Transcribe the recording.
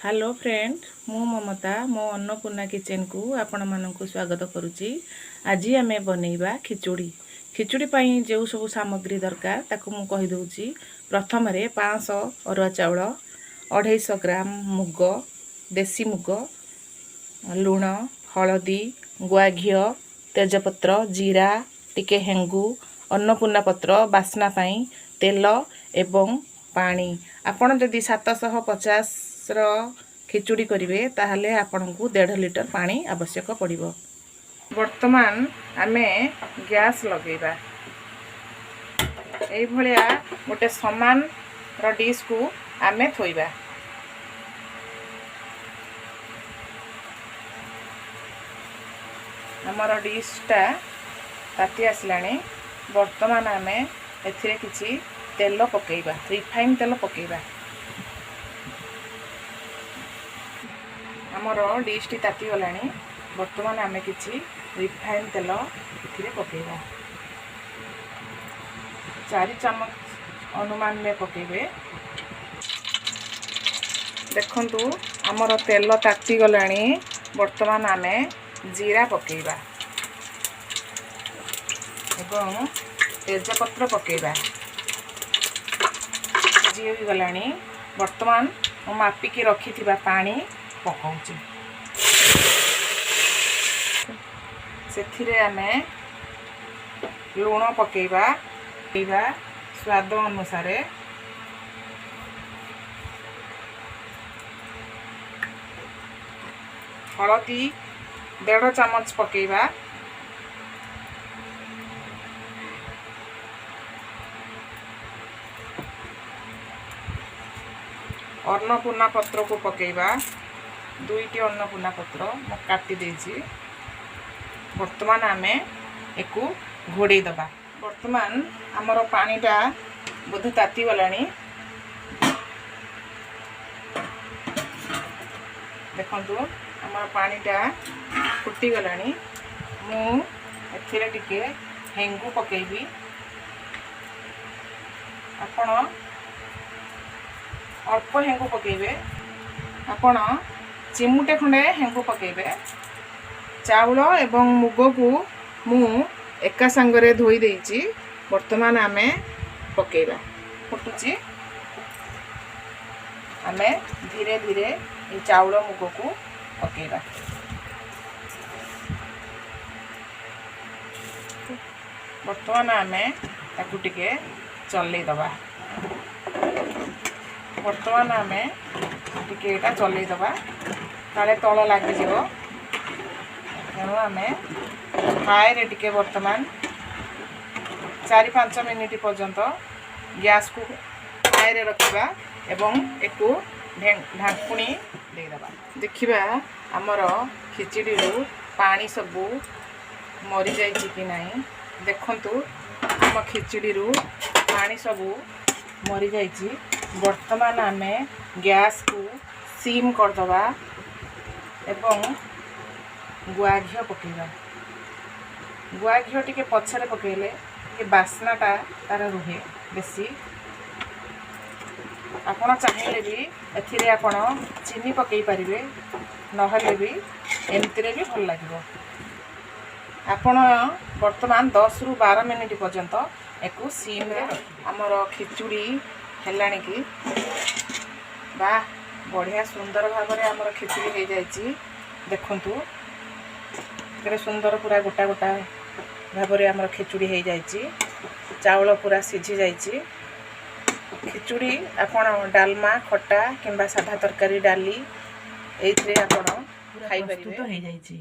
Hello friend मु ममता मो Annapurna kitchen को आपण मानक स्वागत करुच्ची। आज आम बनइबा खिचुड़ी। खिचुड़ी पाई जो सब सामग्री दरकार ताकू मु कहि दउची। प्रथम रे 500 अरुआ चाउल, 250 ग्राम मुग, देसी मुग, लुण, हलदी, गुआ घी, तेजपत्र, जीरा, टिके हेंगू, अन्नपूर्णा पत्र बास्ना पाई, तेल एवं पानी। आपण जदि 750 खिचुड़ी करेंगे ताहले आपन को 1.5 लिटर पानी आवश्यक पड़िबो। वर्तमान आमे गैस लगेबा। एई भलिया गोटे समान डिश को आमे थोइबा। हमर डिशटा ताती आसलानी। वर्तमान आमे एथिरे किछि तेल पकेइबा, रिफाइन तेल पकेइबा। हमर डिश टी ताती गलानी। वर्तमान आमे किछि रिफाइन तेल एथिरे पकेइबा। 4 चम्मच अनुमान में पकेइबे। देखंतु हमर तेल ताती गलानी। वर्तमान आमे जीरा पकेइबा एवं तेजपत्र पकेइबा। जी गलानी। वर्तमान मु मापिकी रखिथिबा पानी पकाउची। सेथिरे आमे लूण पकेइबा स्वाद अनुसार। हलदी 1.5 चम्मच पकेइबा। अन्नपूर्णा पत्र को पकेइबा। 2टी अन्नपूर्णा पत्र मु काटी देछि। वर्तमान आमे एकु घोड़े दबा। वर्तमान हमर पानीटा बोधे ताती गलानी। देखंतु हमर पानीटा फुटी गलानी। मु एथिरे टिके हेंगू पकेइबी। आपण अल्प हेंगू पकेइबे। आपण चिमुटे खंडे हेंगू पकेइबे। चाउल एवं मुग को मु एका संगरे धोई देइछि। वर्तमान आमे पकेइबा। फुटुछि। आमे धीरे धीरे ए चाउल मुग को पकेइबा। वर्तमान आमे ताकू टिके चल्लै दबा। वर्तमान आमे टिके एटा चल्लै दबा। काले तळ लागि जिवो। तेणु आमे हाई रे टिके वर्तमान 4-5 मिनिट पर्यंत गैस को हाई रे रखिबा एवं एको ढांकुणी दे दबा। देखिबा हमर खिचड़ी रो पानी सब मरि जाइछि कि नाही। देखंतु हम खिचड़ी रो पानी सब मरि जाइछि। वर्तमान आमे गैस को सीम कर दबा एवं गुआ घी पकेइबा। गुआ घी टिके पछरे पकेइले ये बास्नाटा तार रुहे बेसी। आपण चाहिले भी एथिरे आपण चीनी पकेइ परिबे, नहले भी एमतिरे भी भल लागिबो। आपण वर्तमान 10 रु 12 मिनिट पर्यंत एको सीम रे हमर खिचुड़ी हेलाणी की। बा बढ़िया सुंदर भाव में हमर खिचुड़ी हो जाइछि। देखंतु केते सुंदर पूरा गोटा गोटा भाव में हमर खिचुड़ी हो जाइछि। चाउल पूरा सिझी जाइछि। खिचुड़ी आपण डालमा खट्टा किंबा साधा तरकारी डाली एइथरे आपण खाइ परिबे। प्रस्तुत हो जाइछि।